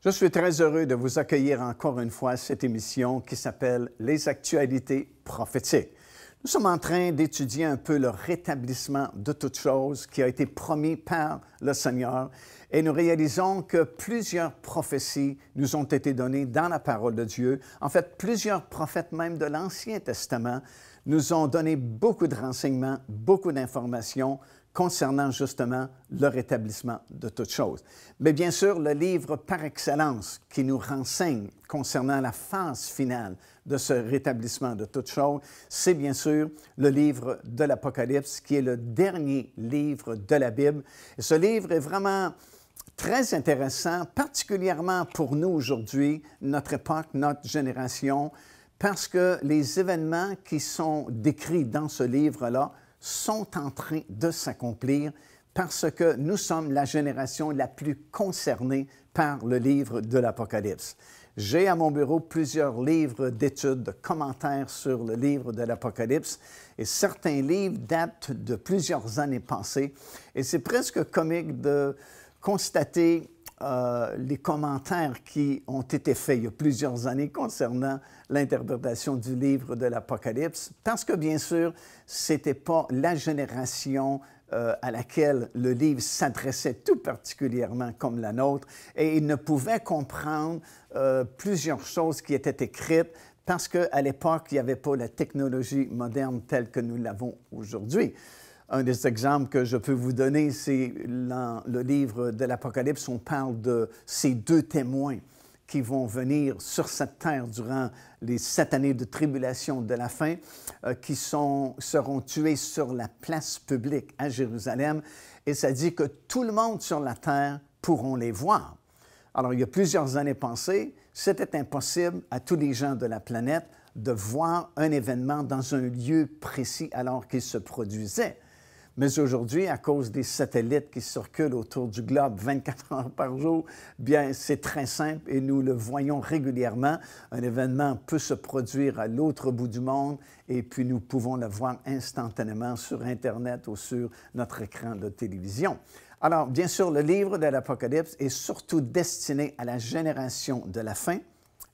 Je suis très heureux de vous accueillir encore une fois à cette émission qui s'appelle « Les actualités prophétiques ». Nous sommes en train d'étudier un peu le rétablissement de toutes choses qui a été promis par le Seigneur et nous réalisons que plusieurs prophéties nous ont été données dans la parole de Dieu. En fait, plusieurs prophètes même de l'Ancien Testament nous ont donné beaucoup de renseignements, beaucoup d'informations concernant justement le rétablissement de toutes choses. Mais bien sûr, le livre par excellence qui nous renseigne concernant la phase finale de ce rétablissement de toutes choses, c'est bien sûr le livre de l'Apocalypse, qui est le dernier livre de la Bible. Et ce livre est vraiment très intéressant, particulièrement pour nous aujourd'hui, notre époque, notre génération, parce que les événements qui sont décrits dans ce livre-là sont en train de s'accomplir parce que nous sommes la génération la plus concernée par le livre de l'Apocalypse. J'ai à mon bureau plusieurs livres d'études, de commentaires sur le livre de l'Apocalypse et certains livres datent de plusieurs années passées et c'est presque comique de constater les commentaires qui ont été faits il y a plusieurs années concernant l'interprétation du livre de l'Apocalypse, parce que bien sûr, ce n'était pas la génération à laquelle le livre s'adressait tout particulièrement comme la nôtre, et ils ne pouvaient comprendre plusieurs choses qui étaient écrites parce qu'à l'époque, il n'y avait pas la technologie moderne telle que nous l'avons aujourd'hui. Un des exemples que je peux vous donner, c'est dans le livre de l'Apocalypse, on parle de ces deux témoins qui vont venir sur cette terre durant les 7 années de tribulation de la fin, qui seront tués sur la place publique à Jérusalem. Et ça dit que tout le monde sur la terre pourront les voir. Alors, il y a plusieurs années passées, c'était impossible à tous les gens de la planète de voir un événement dans un lieu précis alors qu'il se produisait. Mais aujourd'hui, à cause des satellites qui circulent autour du globe 24 heures par jour, bien, c'est très simple et nous le voyons régulièrement. Un événement peut se produire à l'autre bout du monde et puis nous pouvons le voir instantanément sur Internet ou sur notre écran de télévision. Alors, bien sûr, le livre de l'Apocalypse est surtout destiné à la génération de la fin,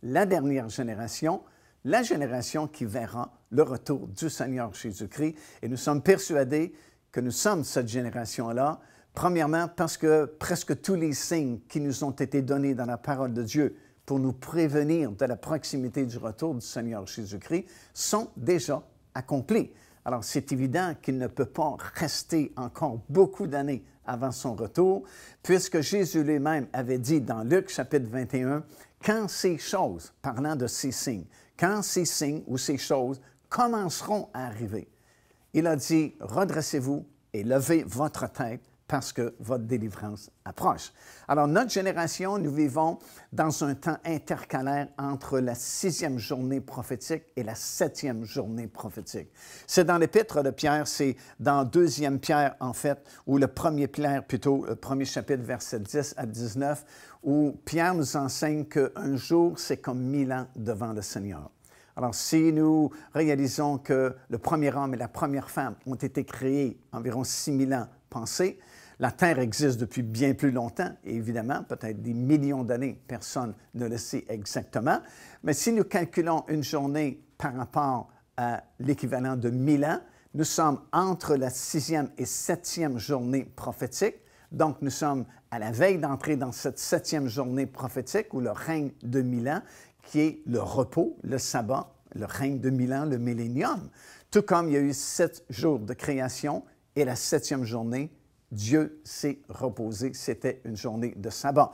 la dernière génération, la génération qui verra le retour du Seigneur Jésus-Christ. Et nous sommes persuadés que nous sommes cette génération-là, premièrement parce que presque tous les signes qui nous ont été donnés dans la parole de Dieu pour nous prévenir de la proximité du retour du Seigneur Jésus-Christ sont déjà accomplis. Alors, c'est évident qu'il ne peut pas rester encore beaucoup d'années avant son retour, puisque Jésus lui-même avait dit dans Luc chapitre 21, « Quand ces choses, parlant de ces signes, quand ces signes ou ces choses commenceront à arriver, il a dit, redressez-vous et levez votre tête parce que votre délivrance approche. » Alors, notre génération, nous vivons dans un temps intercalaire entre la 6e journée prophétique et la 7e journée prophétique. C'est dans l'Épître de Pierre, c'est dans 2e Pierre, en fait, ou le 1er Pierre, plutôt, le 1er chapitre, versets 10 à 19, où Pierre nous enseigne qu'un jour, c'est comme 1000 ans devant le Seigneur. Alors, si nous réalisons que le premier homme et la première femme ont été créés environ 6000 ans passés, la Terre existe depuis bien plus longtemps, et évidemment, peut-être des millions d'années, personne ne le sait exactement, mais si nous calculons une journée par rapport à l'équivalent de 1000 ans, nous sommes entre la 6e et 7e journée prophétique, donc nous sommes à la veille d'entrer dans cette 7e journée prophétique, ou le règne de 1000 ans, qui est le repos, le sabbat, le règne de 1000 ans, le millénium. Tout comme il y a eu 7 jours de création et la 7e journée, Dieu s'est reposé, c'était une journée de sabbat.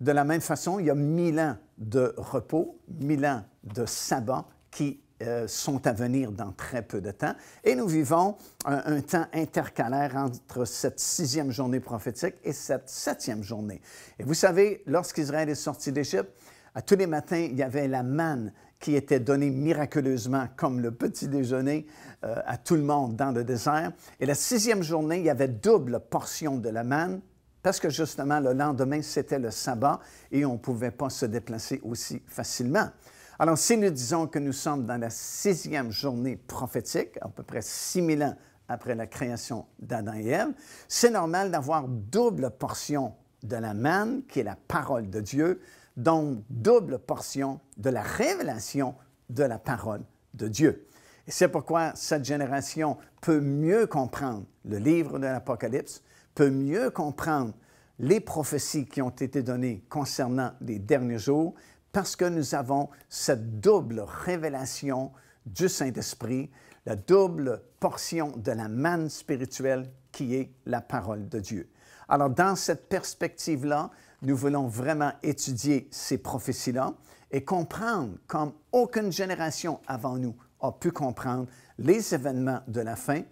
De la même façon, il y a 1000 ans de repos, 1000 ans de sabbat qui sont à venir dans très peu de temps. Et nous vivons un temps intercalaire entre cette 6e journée prophétique et cette 7e journée. Et vous savez, lorsqu'Israël est sorti d'Égypte, à tous les matins, il y avait la manne qui était donnée miraculeusement comme le petit déjeuner à tout le monde dans le désert. Et la 6e journée, il y avait double portion de la manne parce que justement, le lendemain, c'était le sabbat et on ne pouvait pas se déplacer aussi facilement. Alors, si nous disons que nous sommes dans la 6e journée prophétique, à peu près 6000 ans après la création d'Adam et Ève, c'est normal d'avoir double portion de la manne, qui est la parole de Dieu, donc double portion de la révélation de la parole de Dieu. Et c'est pourquoi cette génération peut mieux comprendre le livre de l'Apocalypse, peut mieux comprendre les prophéties qui ont été données concernant les derniers jours, parce que nous avons cette double révélation du Saint-Esprit, la double portion de la manne spirituelle qui est la parole de Dieu. Alors, dans cette perspective-là, nous voulons vraiment étudier ces prophéties-là et comprendre, comme aucune génération avant nous a pu comprendre, les événements de la fin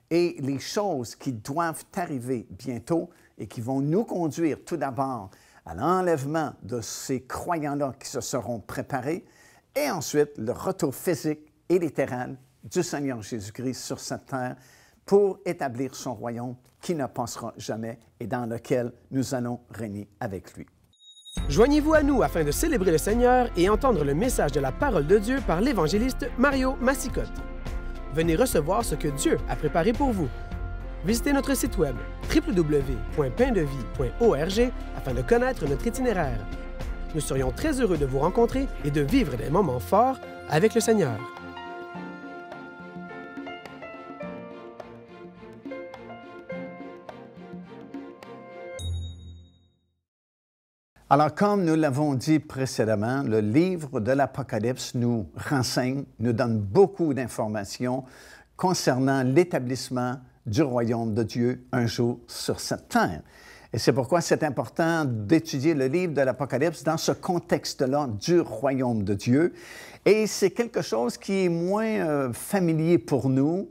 et les choses qui doivent arriver bientôt et qui vont nous conduire tout d'abord à l'enlèvement de ces croyants-là qui se seront préparés et ensuite le retour physique et littéral du Seigneur Jésus-Christ sur cette terre pour établir son royaume qui ne passera jamais et dans lequel nous allons régner avec lui. Joignez-vous à nous afin de célébrer le Seigneur et entendre le message de la parole de Dieu par l'évangéliste Mario Massicotte. Venez recevoir ce que Dieu a préparé pour vous. Visitez notre site web www.paindevie.org afin de connaître notre itinéraire. Nous serions très heureux de vous rencontrer et de vivre des moments forts avec le Seigneur. Alors, comme nous l'avons dit précédemment, le livre de l'Apocalypse nous renseigne, nous donne beaucoup d'informations concernant l'établissement du royaume de Dieu un jour sur cette terre. Et c'est pourquoi c'est important d'étudier le livre de l'Apocalypse dans ce contexte-là du royaume de Dieu. Et c'est quelque chose qui est moins familier pour nous.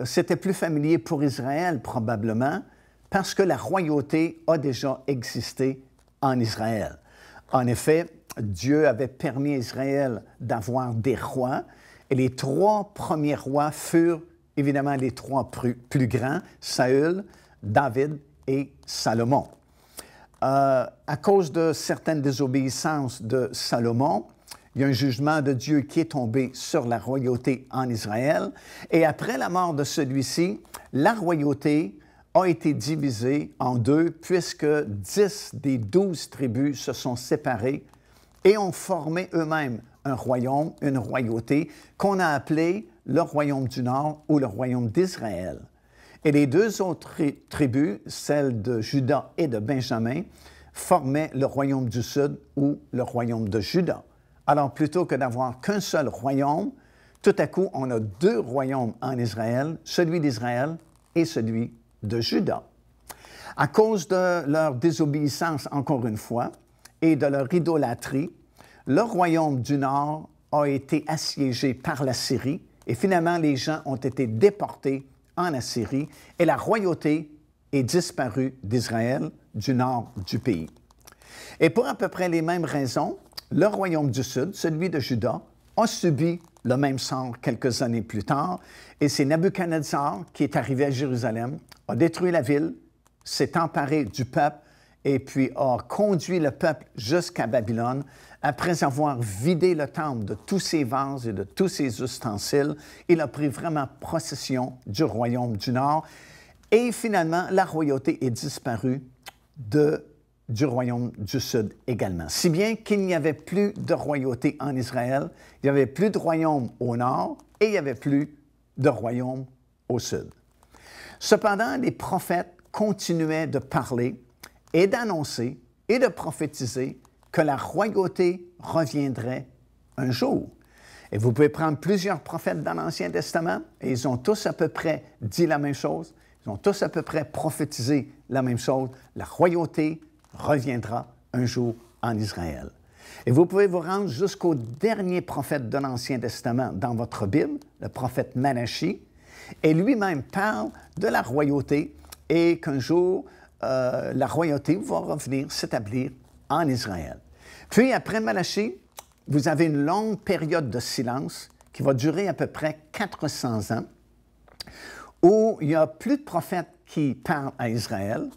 C'était plus familier pour Israël probablement, parce que la royauté a déjà existé en Israël. En effet, Dieu avait permis à Israël d'avoir des rois, et les trois premiers rois furent évidemment les trois plus grands, Saül, David et Salomon. À cause de certaines désobéissances de Salomon, il y a un jugement de Dieu qui est tombé sur la royauté en Israël, et après la mort de celui-ci, la royauté a été divisé en deux puisque 10 des 12 tribus se sont séparées et ont formé eux-mêmes un royaume, une royauté qu'on a appelé le royaume du Nord ou le royaume d'Israël. Et les deux autres tribus, celles de Juda et de Benjamin, formaient le royaume du Sud ou le royaume de Juda. Alors plutôt que d'avoir qu'un seul royaume, tout à coup on a deux royaumes en Israël, celui d'Israël et celui de Juda. À cause de leur désobéissance, encore une fois, et de leur idolâtrie, le royaume du Nord a été assiégé par la Syrie et finalement les gens ont été déportés en Assyrie et la royauté est disparue d'Israël, du nord du pays. Et pour à peu près les mêmes raisons, le royaume du Sud, celui de Juda, a subi le même sort quelques années plus tard, et c'est Nabuchodonosor qui est arrivé à Jérusalem, a détruit la ville, s'est emparé du peuple et puis a conduit le peuple jusqu'à Babylone. Après avoir vidé le temple de tous ses vases et de tous ses ustensiles, il a pris vraiment possession du royaume du Nord. Et finalement, la royauté est disparue du royaume du Sud également. Si bien qu'il n'y avait plus de royauté en Israël, il n'y avait plus de royaume au Nord et il n'y avait plus de royaume au Sud. Cependant, les prophètes continuaient de parler et d'annoncer et de prophétiser que la royauté reviendrait un jour. Et vous pouvez prendre plusieurs prophètes dans l'Ancien Testament et ils ont tous à peu près dit la même chose. Ils ont tous à peu près prophétisé la même chose. La royauté reviendra un jour en Israël. Et vous pouvez vous rendre jusqu'au dernier prophète de l'Ancien Testament dans votre Bible, le prophète Malachie, et lui-même parle de la royauté et qu'un jour, la royauté va revenir s'établir en Israël. Puis, après Malachie, vous avez une longue période de silence qui va durer à peu près 400 ans, où il n'y a plus de prophètes qui parlent à Israël,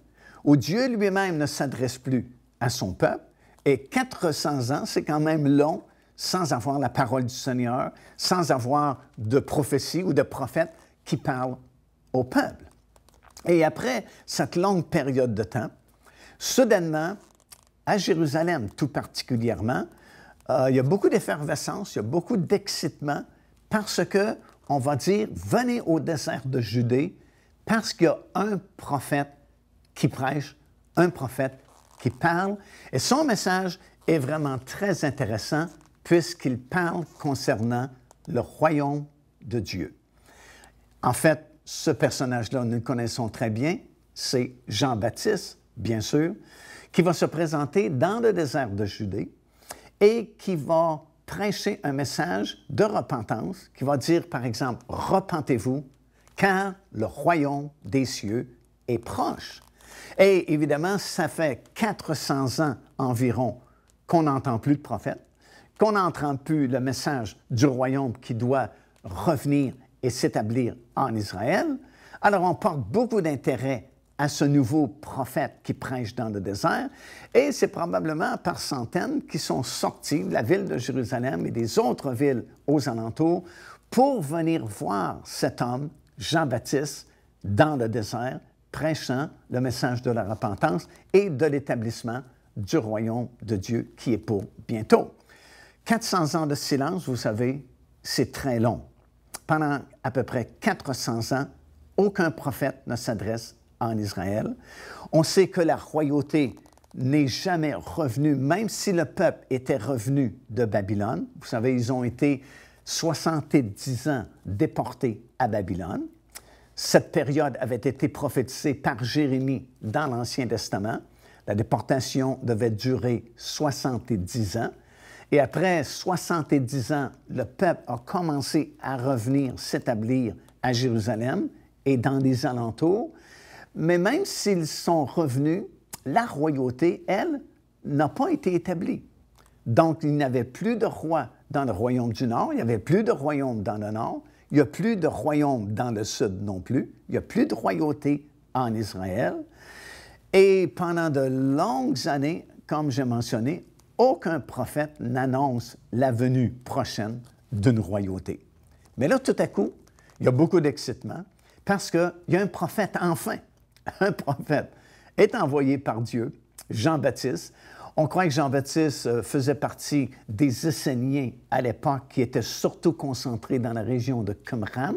où Dieu lui-même ne s'adresse plus à son peuple, et 400 ans, c'est quand même long, sans avoir la parole du Seigneur, sans avoir de prophétie ou de prophète qui parlent au peuple. Et après cette longue période de temps, soudainement, à Jérusalem tout particulièrement, il y a beaucoup d'effervescence, il y a beaucoup d'excitement parce que on va dire, venez au désert de Judée parce qu'il y a un prophète qui prêche, un prophète qui parle. Et son message est vraiment très intéressant puisqu'il parle concernant le royaume de Dieu. En fait, ce personnage-là, nous le connaissons très bien, c'est Jean-Baptiste, bien sûr, qui va se présenter dans le désert de Judée et qui va prêcher un message de repentance, qui va dire, par exemple, « Repentez-vous, car le royaume des cieux est proche. » Et évidemment, ça fait 400 ans environ qu'on n'entend plus de prophète, qu'on n'entend plus le message du royaume qui doit revenir et s'établir en Israël. Alors, on porte beaucoup d'intérêt à ce nouveau prophète qui prêche dans le désert, et c'est probablement par centaines qui sont sortis de la ville de Jérusalem et des autres villes aux alentours pour venir voir cet homme, Jean-Baptiste, dans le désert, prêchant le message de la repentance et de l'établissement du royaume de Dieu qui est pour bientôt. 400 ans de silence, vous savez, c'est très long. Pendant à peu près 400 ans, aucun prophète ne s'adresse en Israël. On sait que la royauté n'est jamais revenue, même si le peuple était revenu de Babylone. Vous savez, ils ont été 70 ans déportés à Babylone. Cette période avait été prophétisée par Jérémie dans l'Ancien Testament. La déportation devait durer 70 ans. Et après 70 ans, le peuple a commencé à revenir s'établir à Jérusalem et dans les alentours. Mais même s'ils sont revenus, la royauté, elle, n'a pas été établie. Donc, il n'y avait plus de roi dans le royaume du Nord, il n'y avait plus de royaume dans le Nord, il n'y a plus de royaume dans le Sud non plus, il n'y a plus de royauté en Israël. Et pendant de longues années, comme j'ai mentionné, aucun prophète n'annonce la venue prochaine d'une royauté. Mais là, tout à coup, il y a beaucoup d'excitement parce qu'il y a un prophète enfin. Un prophète est envoyé par Dieu, Jean-Baptiste. On croit que Jean-Baptiste faisait partie des Esséniens à l'époque qui étaient surtout concentrés dans la région de Qumran.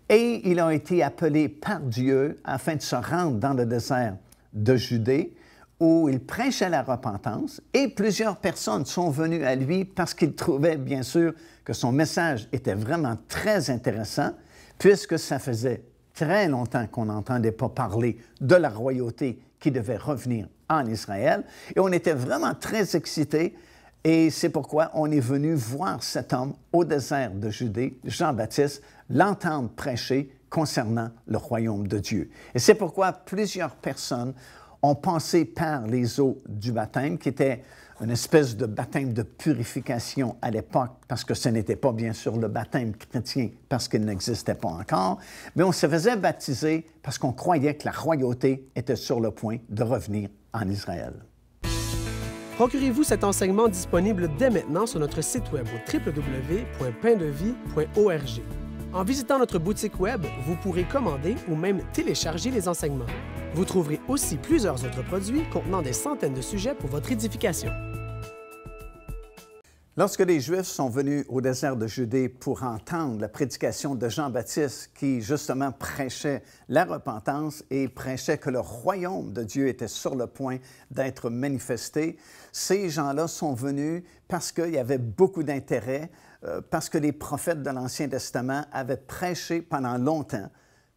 Et il a été appelé par Dieu afin de se rendre dans le désert de Judée où il prêchait la repentance. Et plusieurs personnes sont venues à lui parce qu'ils trouvaient bien sûr que son message était vraiment très intéressant puisque ça faisait très longtemps qu'on n'entendait pas parler de la royauté qui devait revenir en Israël. Et on était vraiment très excités. Et c'est pourquoi on est venu voir cet homme au désert de Judée, Jean-Baptiste, l'entendre prêcher concernant le royaume de Dieu. Et c'est pourquoi plusieurs personnes ont passé par les eaux du baptême, qui était une espèce de baptême de purification à l'époque, parce que ce n'était pas bien sûr le baptême chrétien, parce qu'il n'existait pas encore, mais on se faisait baptiser parce qu'on croyait que la royauté était sur le point de revenir en Israël. Procurez-vous cet enseignement disponible dès maintenant sur notre site web au www.paindevie.org. En visitant notre boutique web, vous pourrez commander ou même télécharger les enseignements. Vous trouverez aussi plusieurs autres produits contenant des centaines de sujets pour votre édification. Lorsque les Juifs sont venus au désert de Judée pour entendre la prédication de Jean-Baptiste qui justement prêchait la repentance et prêchait que le royaume de Dieu était sur le point d'être manifesté, ces gens-là sont venus parce qu'il y avait beaucoup d'intérêt, parce que les prophètes de l'Ancien Testament avaient prêché pendant longtemps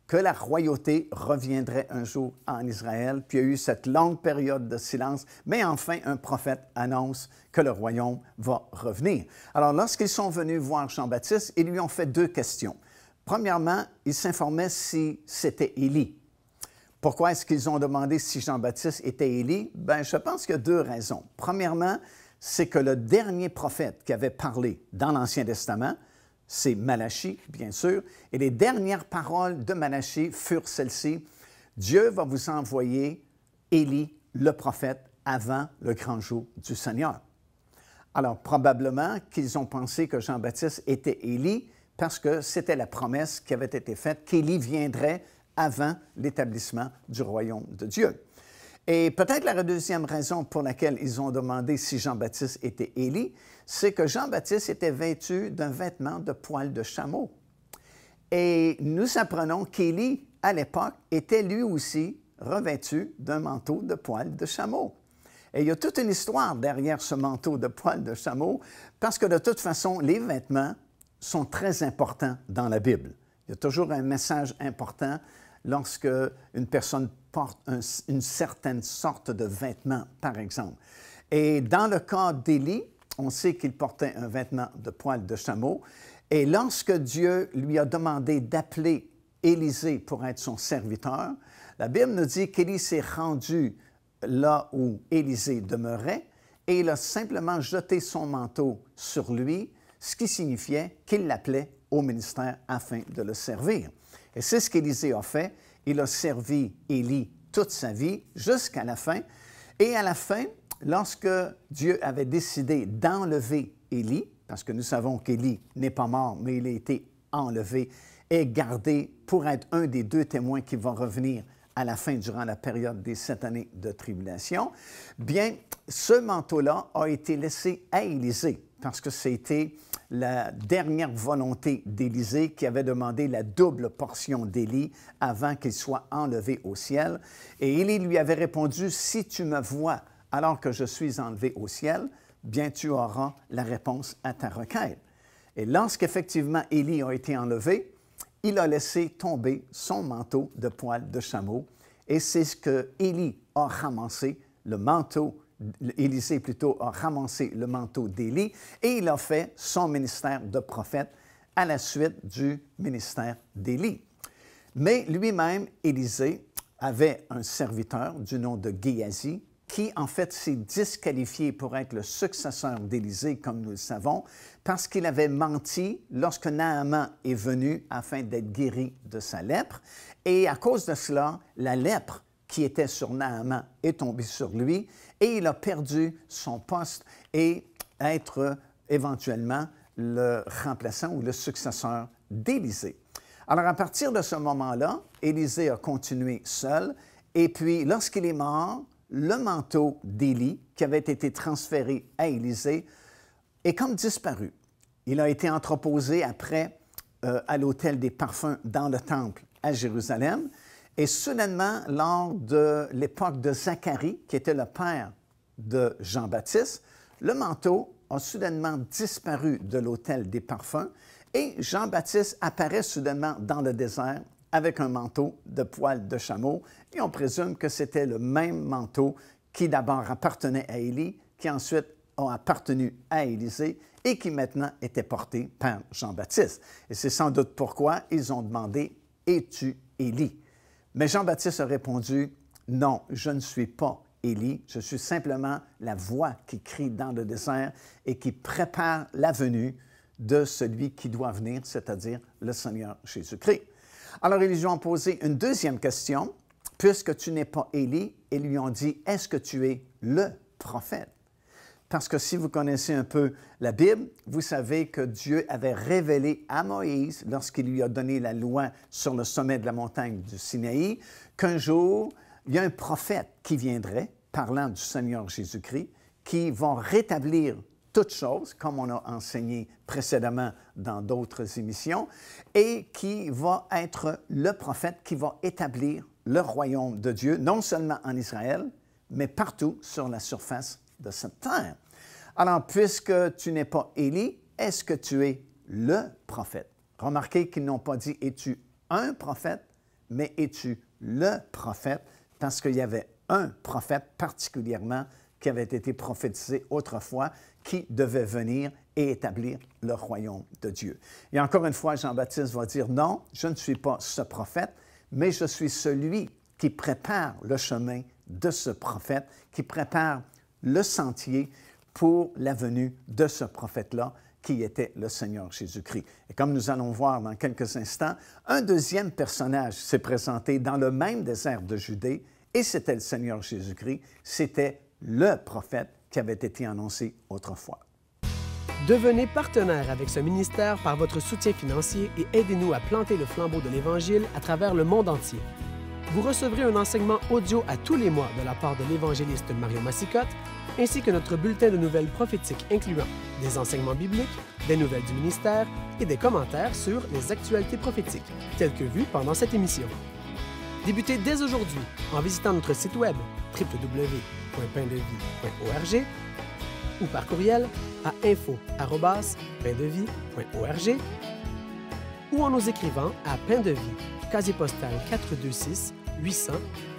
que la royauté reviendrait un jour en Israël. Puis il y a eu cette longue période de silence, mais enfin un prophète annonce que le royaume va revenir. Alors lorsqu'ils sont venus voir Jean-Baptiste, ils lui ont fait deux questions. Premièrement, ils s'informaient si c'était Élie. Pourquoi est-ce qu'ils ont demandé si Jean-Baptiste était Élie? Bien, je pense qu'il y a deux raisons. Premièrement, c'est que le dernier prophète qui avait parlé dans l'Ancien Testament, c'est Malachie, bien sûr, et les dernières paroles de Malachie furent celles-ci. Dieu va vous envoyer Élie, le prophète, avant le grand jour du Seigneur. Alors, probablement qu'ils ont pensé que Jean-Baptiste était Élie parce que c'était la promesse qui avait été faite qu'Élie viendrait avant l'établissement du royaume de Dieu. Et peut-être la deuxième raison pour laquelle ils ont demandé si Jean-Baptiste était Élie, c'est que Jean-Baptiste était vêtu d'un vêtement de poil de chameau. Et nous apprenons qu'Élie, à l'époque, était lui aussi revêtu d'un manteau de poil de chameau. Et il y a toute une histoire derrière ce manteau de poil de chameau, parce que de toute façon, les vêtements sont très importants dans la Bible. Il y a toujours un message important lorsque une personne porte une certaine sorte de vêtement, par exemple. Et dans le cas d'Élie, on sait qu'il portait un vêtement de poil de chameau. Et lorsque Dieu lui a demandé d'appeler Élisée pour être son serviteur, la Bible nous dit qu'Élie s'est rendu là où Élisée demeurait et il a simplement jeté son manteau sur lui, ce qui signifiait qu'il l'appelait au ministère afin de le servir. Et c'est ce qu'Élisée a fait. Il a servi Élie toute sa vie jusqu'à la fin. Et à la fin, lorsque Dieu avait décidé d'enlever Élie, parce que nous savons qu'Élie n'est pas mort, mais il a été enlevé et gardé pour être un des 2 témoins qui vont revenir à la fin durant la période des 7 années de tribulation, bien, ce manteau-là a été laissé à Élisée parce que c'était la dernière volonté d'Élisée qui avait demandé la double portion d'Élie avant qu'il soit enlevé au ciel. Et Élie lui avait répondu, « Si tu me vois alors que je suis enlevé au ciel, bien tu auras la réponse à ta requête. » Et lorsqu'effectivement Élie a été enlevé, il a laissé tomber son manteau de poil de chameau. Et c'est ce que Élie a ramassé, le manteau, Élisée plutôt a ramassé le manteau d'Élie et il a fait son ministère de prophète à la suite du ministère d'Élie. Mais lui-même, Élisée, avait un serviteur du nom de Géasi qui, en fait, s'est disqualifié pour être le successeur d'Élisée, comme nous le savons, parce qu'il avait menti lorsque Naaman est venu afin d'être guéri de sa lèpre. Et à cause de cela, la lèpre qui était sur Naaman est tombée sur lui et il a perdu son poste et être éventuellement le remplaçant ou le successeur d'Élisée. Alors, à partir de ce moment-là, Élisée a continué seul et puis, lorsqu'il est mort, le manteau d'Élie, qui avait été transféré à Élisée, est comme disparu. Il a été entreposé après à l'autel des parfums dans le temple à Jérusalem. Et soudainement, lors de l'époque de Zacharie, qui était le père de Jean-Baptiste, le manteau a soudainement disparu de l'autel des parfums et Jean-Baptiste apparaît soudainement dans le désert avec un manteau de poil de chameau, et on présume que c'était le même manteau qui d'abord appartenait à Élie, qui ensuite a appartenu à Élisée et qui maintenant était porté par Jean-Baptiste. Et c'est sans doute pourquoi ils ont demandé « Es-tu Élie? » Mais Jean-Baptiste a répondu « Non, je ne suis pas Élie, je suis simplement la voix qui crie dans le désert et qui prépare la venue de celui qui doit venir, c'est-à-dire le Seigneur Jésus-Christ. » Alors, ils lui ont posé une deuxième question. « Puisque tu n'es pas Élie, ils lui ont dit, est-ce que tu es le prophète? » Parce que si vous connaissez un peu la Bible, vous savez que Dieu avait révélé à Moïse, lorsqu'il lui a donné la loi sur le sommet de la montagne du Sinaï, qu'un jour, il y a un prophète qui viendrait, parlant du Seigneur Jésus-Christ, qui va rétablir toutes choses, comme on a enseigné précédemment dans d'autres émissions, et qui va être le prophète qui va établir le royaume de Dieu, non seulement en Israël, mais partout sur la surface de cette terre. Alors, puisque tu n'es pas Élie, est-ce que tu es le prophète? Remarquez qu'ils n'ont pas dit « Es-tu un prophète? » mais « Es-tu le prophète? » parce qu'il y avait un prophète particulièrement qui avait été prophétisé autrefois, qui devait venir et établir le royaume de Dieu. Et encore une fois, Jean-Baptiste va dire, non, je ne suis pas ce prophète, mais je suis celui qui prépare le chemin de ce prophète, qui prépare le sentier pour la venue de ce prophète-là, qui était le Seigneur Jésus-Christ. Et comme nous allons voir dans quelques instants, un deuxième personnage s'est présenté dans le même désert de Judée, et c'était le Seigneur Jésus-Christ, c'était le prophète qui avait été annoncé autrefois. Devenez partenaire avec ce ministère par votre soutien financier et aidez-nous à planter le flambeau de l'Évangile à travers le monde entier. Vous recevrez un enseignement audio à tous les mois de la part de l'évangéliste Mario Massicotte, ainsi que notre bulletin de nouvelles prophétiques incluant des enseignements bibliques, des nouvelles du ministère et des commentaires sur les actualités prophétiques, telles que vues pendant cette émission. Débutez dès aujourd'hui en visitant notre site web www.paindevie.org ou par courriel à info@paindevie.org ou en nous écrivant à Pain de Vie, casier postal 426 800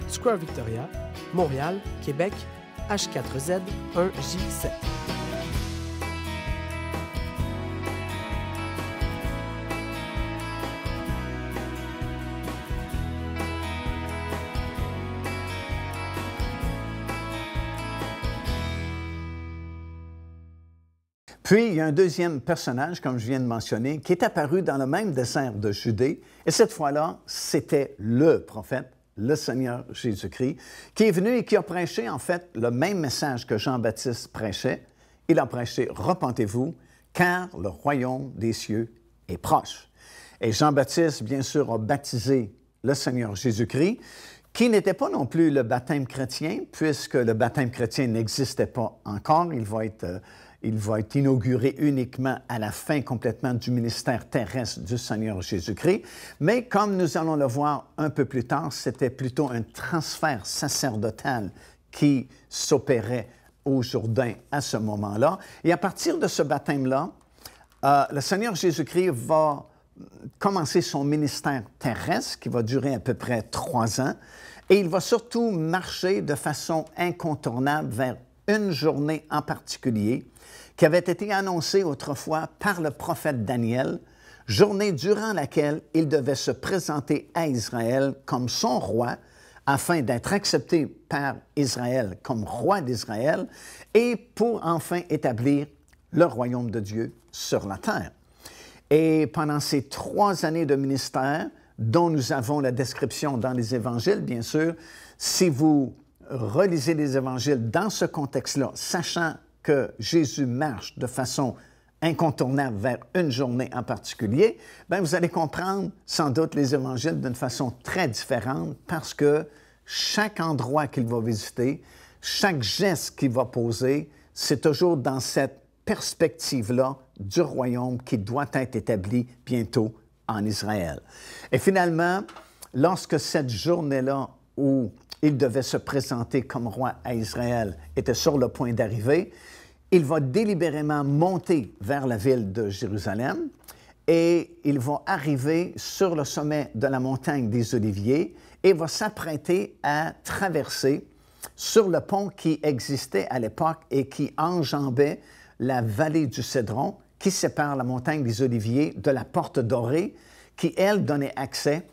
Square Victoria, Montréal, Québec, H4Z 1J7. Puis, il y a un deuxième personnage, comme je viens de mentionner, qui est apparu dans le même désert de Judée. Et cette fois-là, c'était le prophète, le Seigneur Jésus-Christ, qui est venu et qui a prêché, en fait, le même message que Jean-Baptiste prêchait. Il a prêché « Repentez-vous, car le royaume des cieux est proche ». Et Jean-Baptiste, bien sûr, a baptisé le Seigneur Jésus-Christ, qui n'était pas non plus le baptême chrétien, puisque le baptême chrétien n'existait pas encore. Il va être inauguré uniquement à la fin complètement du ministère terrestre du Seigneur Jésus-Christ. Mais comme nous allons le voir un peu plus tard, c'était plutôt un transfert sacerdotal qui s'opérait au Jourdain à ce moment-là. Et à partir de ce baptême-là, le Seigneur Jésus-Christ va commencer son ministère terrestre, qui va durer à peu près 3 ans, et il va surtout marcher de façon incontournable vers une journée en particulier qui avait été annoncée autrefois par le prophète Daniel, journée durant laquelle il devait se présenter à Israël comme son roi afin d'être accepté par Israël comme roi d'Israël et pour enfin établir le royaume de Dieu sur la terre. Et pendant ces 3 années de ministère, dont nous avons la description dans les évangiles, bien sûr, si vous relisez les évangiles dans ce contexte-là, sachant que Jésus marche de façon incontournable vers une journée en particulier, bien, vous allez comprendre sans doute les évangiles d'une façon très différente parce que chaque endroit qu'il va visiter, chaque geste qu'il va poser, c'est toujours dans cette perspective-là du royaume qui doit être établi bientôt en Israël. Et finalement, lorsque cette journée-là où il devait se présenter comme roi à Israël était sur le point d'arriver, il va délibérément monter vers la ville de Jérusalem et il va arriver sur le sommet de la montagne des Oliviers et va s'apprêter à traverser sur le pont qui existait à l'époque et qui enjambait la vallée du Cédron, qui sépare la montagne des Oliviers de la porte dorée, qui, elle, donnait accès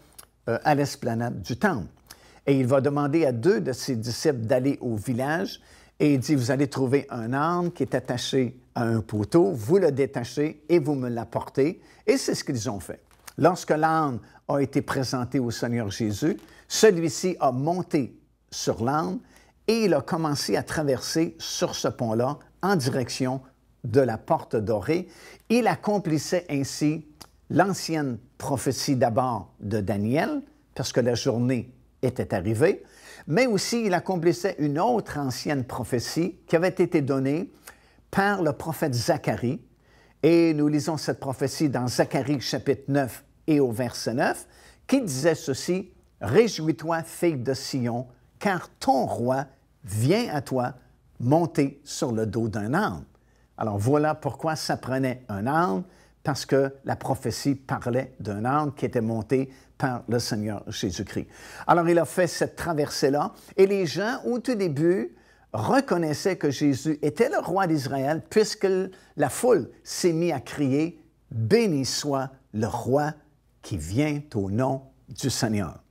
à l'esplanade du Temple. Et il va demander à 2 de ses disciples d'aller au village et il dit, vous allez trouver un âne qui est attaché à un poteau, vous le détachez et vous me l'apportez. Et c'est ce qu'ils ont fait. Lorsque l'âne a été présenté au Seigneur Jésus, celui-ci a monté sur l'âne et il a commencé à traverser sur ce pont-là en direction de la porte dorée. Il accomplissait ainsi l'ancienne prophétie d'abord de Daniel, parce que la journée était arrivée, mais aussi il accomplissait une autre ancienne prophétie qui avait été donnée par le prophète Zacharie. Et nous lisons cette prophétie dans Zacharie chapitre 9 et au verset 9, qui disait ceci, « Réjouis-toi, fille de Sion, car ton roi vient à toi monter sur le dos d'un âne. » Alors voilà pourquoi ça prenait un âne, parce que la prophétie parlait d'un âne qui était monté par le Seigneur Jésus-Christ. Alors il a fait cette traversée-là, et les gens, au tout début, reconnaissaient que Jésus était le roi d'Israël, puisque la foule s'est mise à crier « Béni soit le roi qui vient au nom du Seigneur ».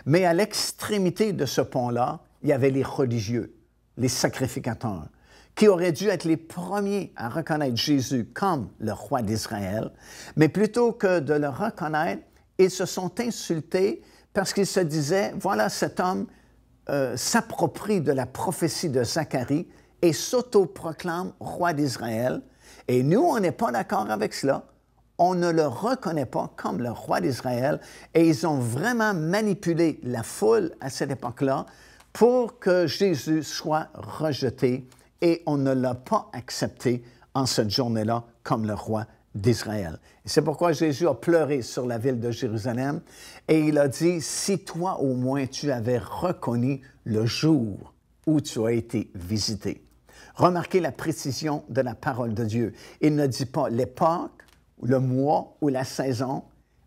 Mais à l'extrémité de ce pont-là, il y avait les religieux, les sacrificateurs, qui auraient dû être les premiers à reconnaître Jésus comme le roi d'Israël, mais plutôt que de le reconnaître, ils se sont insultés parce qu'ils se disaient, voilà, cet homme s'approprie de la prophétie de Zacharie et s'autoproclame roi d'Israël. Et nous, on n'est pas d'accord avec cela. on ne le reconnaît pas comme le roi d'Israël et ils ont vraiment manipulé la foule à cette époque-là pour que Jésus soit rejeté et on ne l'a pas accepté en cette journée-là comme le roi d'Israël. Et c'est pourquoi Jésus a pleuré sur la ville de Jérusalem et il a dit, si toi au moins tu avais reconnu le jour où tu as été visité. Remarquez la précision de la parole de Dieu. Il ne dit pas l'époque, le mois ou la saison,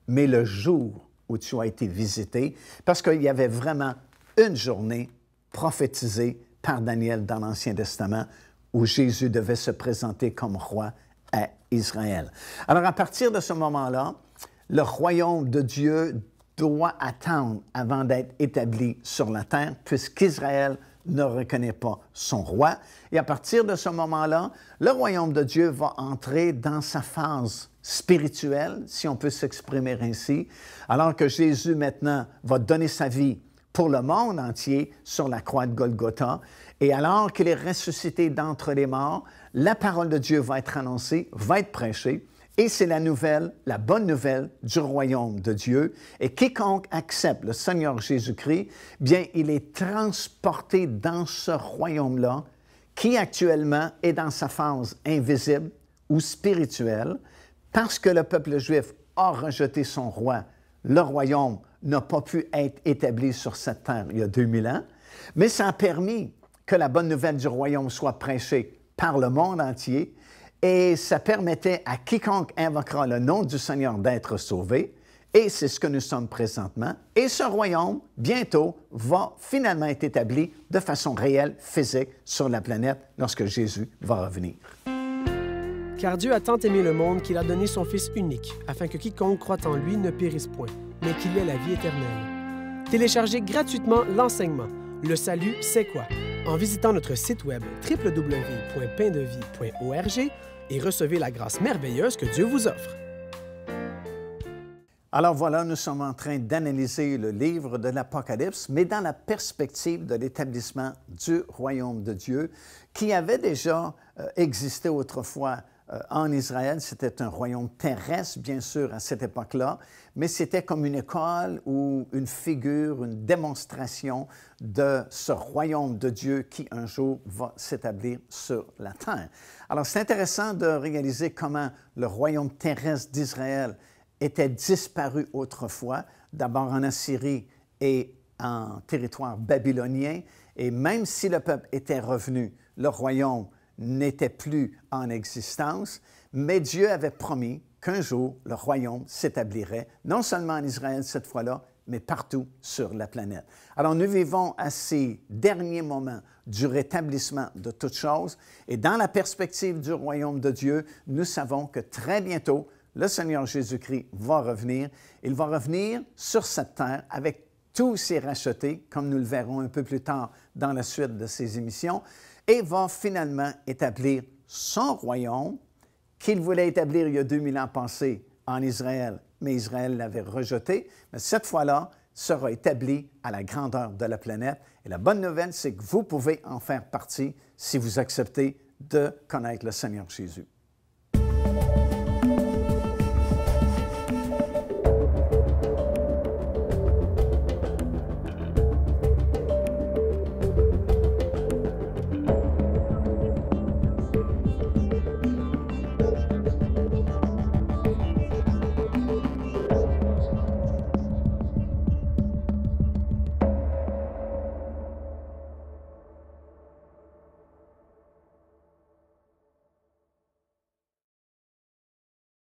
mais le jour où tu as été visité, parce qu'il y avait vraiment une journée prophétisée par Daniel dans l'Ancien Testament où Jésus devait se présenter comme roi à Israël. Alors, à partir de ce moment-là, le royaume de Dieu doit attendre avant d'être établi sur la terre, puisqu'Israël ne reconnaît pas son roi. Et à partir de ce moment-là, le royaume de Dieu va entrer dans sa phase spirituelle, si on peut s'exprimer ainsi, alors que Jésus maintenant va donner sa vie pour le monde entier sur la croix de Golgotha. Et alors qu'il est ressuscité d'entre les morts, la parole de Dieu va être annoncée, va être prêchée, et c'est la nouvelle, la bonne nouvelle du royaume de Dieu. Et quiconque accepte le Seigneur Jésus-Christ, bien, il est transporté dans ce royaume-là, qui actuellement est dans sa phase invisible ou spirituelle, parce que le peuple juif a rejeté son roi. Le royaume n'a pas pu être établi sur cette terre il y a 2000 ans, mais ça a permis que la bonne nouvelle du royaume soit prêchée par le monde entier et ça permettait à quiconque invoquera le nom du Seigneur d'être sauvé et c'est ce que nous sommes présentement. Et ce royaume, bientôt, va finalement être établi de façon réelle, physique, sur la planète lorsque Jésus va revenir. Car Dieu a tant aimé le monde qu'il a donné son Fils unique, afin que quiconque croit en lui ne périsse point, mais qu'il ait la vie éternelle. Téléchargez gratuitement l'enseignement « Le salut, c'est quoi ?» en visitant notre site web www.paindevie.org et recevez la grâce merveilleuse que Dieu vous offre. Alors voilà, nous sommes en train d'analyser le livre de l'Apocalypse, mais dans la perspective de l'établissement du royaume de Dieu qui avait déjà existé autrefois en Israël. C'était un royaume terrestre, bien sûr, à cette époque-là, mais c'était comme une école ou une figure, une démonstration de ce royaume de Dieu qui un jour va s'établir sur la terre. Alors, c'est intéressant de réaliser comment le royaume terrestre d'Israël était disparu autrefois, d'abord en Assyrie et en territoire babylonien, et même si le peuple était revenu, le royaume n'était plus en existence, mais Dieu avait promis qu'un jour, le royaume s'établirait, non seulement en Israël cette fois-là, mais partout sur la planète. Alors, nous vivons à ces derniers moments du rétablissement de toutes choses, et dans la perspective du royaume de Dieu, nous savons que très bientôt, le Seigneur Jésus-Christ va revenir. Il va revenir sur cette terre avec tous ses rachetés, comme nous le verrons un peu plus tard dans la suite de ces émissions, et va finalement établir son royaume qu'il voulait établir il y a 2000 ans passés en Israël, mais Israël l'avait rejeté. Mais cette fois-là, sera établi à la grandeur de la planète. Et la bonne nouvelle, c'est que vous pouvez en faire partie si vous acceptez de connaître le Seigneur Jésus.